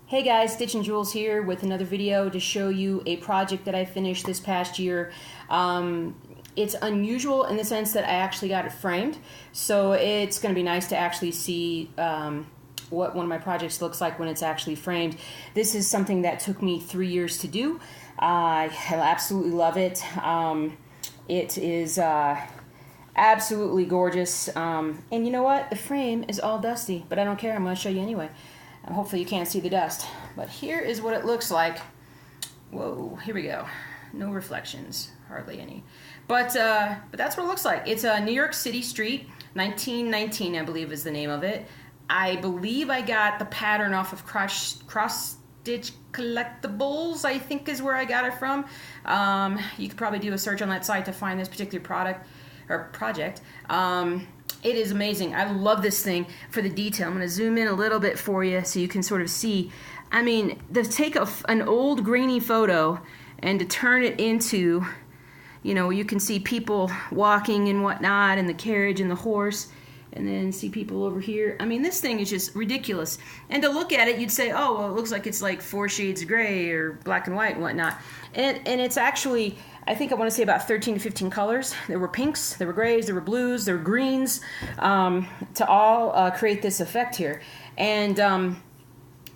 Hey guys, Stitch and Jules here with another video to show you a project that I finished this past year. It's unusual in the sense that I actually got it framed, so it's going to be nice to actually see what one of my projects looks like when it's actually framed. This is something that took me 3 years to do. I absolutely love it. It is absolutely gorgeous, and you know what? The frame is all dusty, but I don't care. I'm going to show you anyway. Hopefully you can't see the dust, but here is what it looks like. Whoa, here we go. No reflections, hardly any. But that's what it looks like. It's a New York City street, 1919, I believe is the name of it. I believe I got the pattern off of Cross Stitch Collectibles, I think is where I got it from. You could probably do a search on that site to find this particular product or project. It is amazing. I love this thing for the detail. I'm going to zoom in a little bit for you so you can sort of see. I mean, to take an old grainy photo and to turn it into, you know, you can see people walking and whatnot, and the carriage and the horse, and then see people over here. I mean, this thing is just ridiculous. And to look at it, you'd say, oh, well, it looks like it's like 4 shades of gray or black and white and whatnot. And it's actually, I think I want to say about 13 to 15 colors. There were pinks, there were grays, there were blues, there were greens, to all create this effect here. And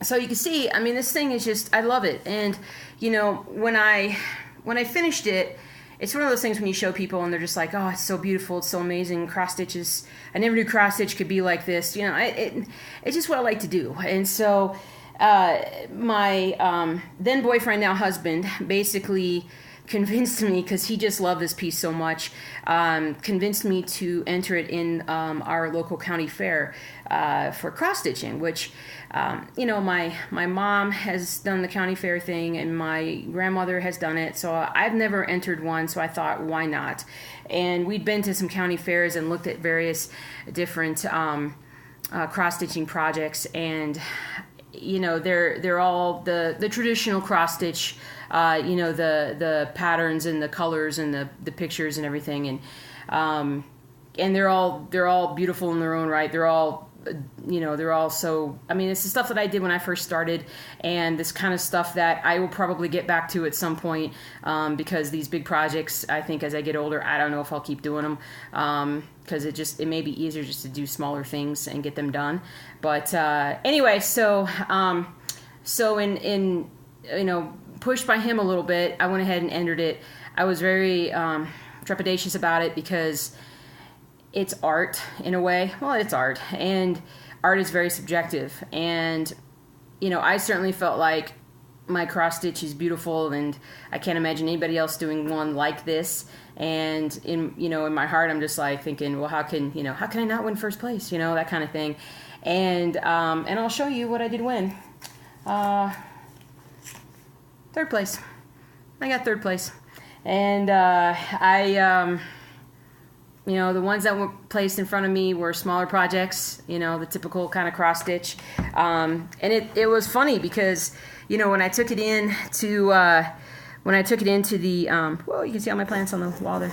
so you can see, I mean, this thing is just, I love it. And, you know, when I finished it, it's one of those things when you show people and they're just like, oh, it's so beautiful, it's so amazing, cross stitches. I never knew cross stitch could be like this. You know, it's just what I like to do. And so my then boyfriend, now husband, basically convinced me, because he just loved this piece so much, convinced me to enter it in our local county fair for cross stitching, which, you know, my mom has done the county fair thing and my grandmother has done it, so I've never entered one, so I thought, why not? And we'd been to some county fairs and looked at various different cross stitching projects, and you know, they're all the traditional cross stitch, you know, the patterns and the colors and the pictures and everything, and they're all beautiful in their own right. They're all, you know, they're all so, I mean, it's the stuff that I did when I first started, and this kind of stuff that I will probably get back to at some point, because these big projects, I think as I get older, I don't know if I'll keep doing them, because it may be easier just to do smaller things and get them done. But anyway, so in you know, pushed by him a little bit, I went ahead and entered it. I was very trepidatious about it because it's art in a way. Well, it's art, and art is very subjective. And you know, I certainly felt like my cross stitch is beautiful, and I can't imagine anybody else doing one like this. And in my heart, I'm just like thinking, well, how can I not win first place? You know, that kind of thing. And I'll show you what I did win. Third place. I got third place. And you know, the ones that were placed in front of me were smaller projects, you know, the typical kind of cross stitch. And it was funny because, you know, when I took it into the, well, you can see all my plants on the wall there.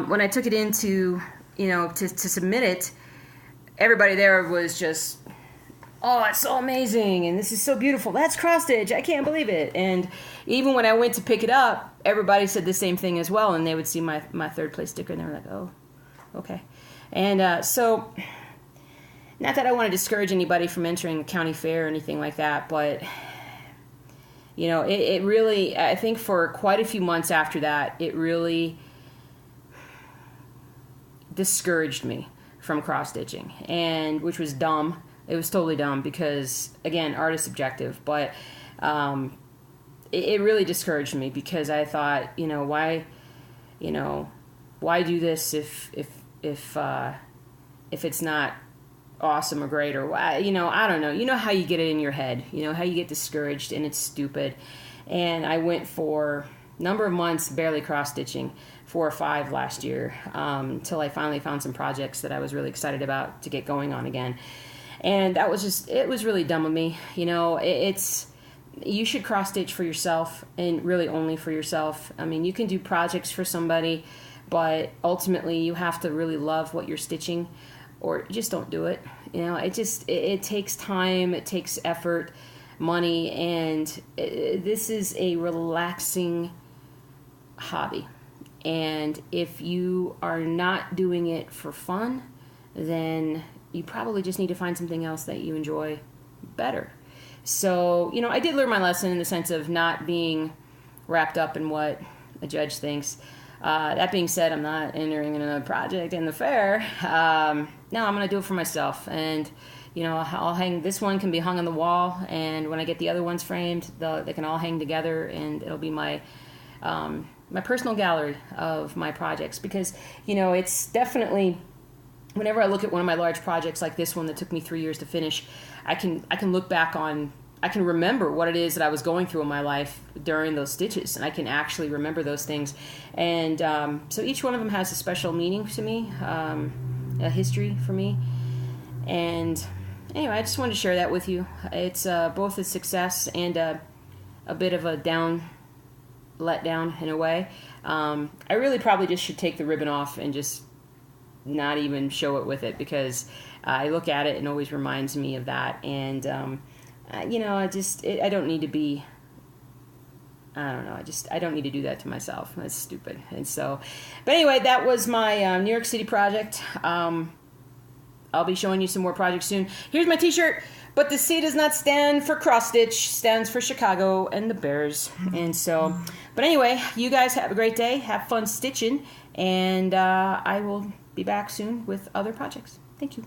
When I took it into, you know, to submit it, everybody there was just, oh, it's so amazing, and this is so beautiful. That's cross stitch. I can't believe it. And even when I went to pick it up, everybody said the same thing as well, and they would see my third place sticker, and they were like, oh, okay. And so, not that I want to discourage anybody from entering the county fair or anything like that, but you know, it really, I think for quite a few months after that, it really discouraged me from cross stitching, and which was dumb. It was totally dumb because, again, art is subjective, but it really discouraged me because I thought, you know, why do this if it's not awesome or great, or why, you know, I don't know. You know how you get it in your head, you know how you get discouraged and it's stupid. And I went for a number of months barely cross stitching, 4 or 5 last year, until I finally found some projects that I was really excited about to get going on again. And that was just, it was really dumb of me. You know, you should cross stitch for yourself, and really only for yourself. I mean, you can do projects for somebody, but ultimately you have to really love what you're stitching, or just don't do it. You know, it takes time, it takes effort. money, and this is a relaxing hobby. And if you are not doing it for fun, then you probably just need to find something else that you enjoy better. So, you know, I did learn my lesson in the sense of not being wrapped up in what a judge thinks. That being said, I'm not entering in another project in the fair. No, I'm going to do it for myself. And, you know, I'll hang, this one can be hung on the wall, and when I get the other ones framed, they can all hang together, and it'll be my my personal gallery of my projects. Because, you know, it's definitely, whenever I look at one of my large projects like this one that took me 3 years to finish, I can look back on, I can remember what it is that I was going through in my life during those stitches, and I can actually remember those things. And so each one of them has a special meaning to me, a history for me. And anyway, I just wanted to share that with you. It's both a success and a bit of a letdown in a way. I really probably just should take the ribbon off and just not even show it with it, because I look at it and it always reminds me of that. And you know, I don't need to be, I don't know, I don't need to do that to myself. That's stupid. And so, but anyway, that was my New York City project. I'll be showing you some more projects soon. Here's my t-shirt. But the C does not stand for cross stitch, stands for Chicago and the Bears. And so, but anyway, you guys have a great day. Have fun stitching. And I will be back soon with other projects. Thank you.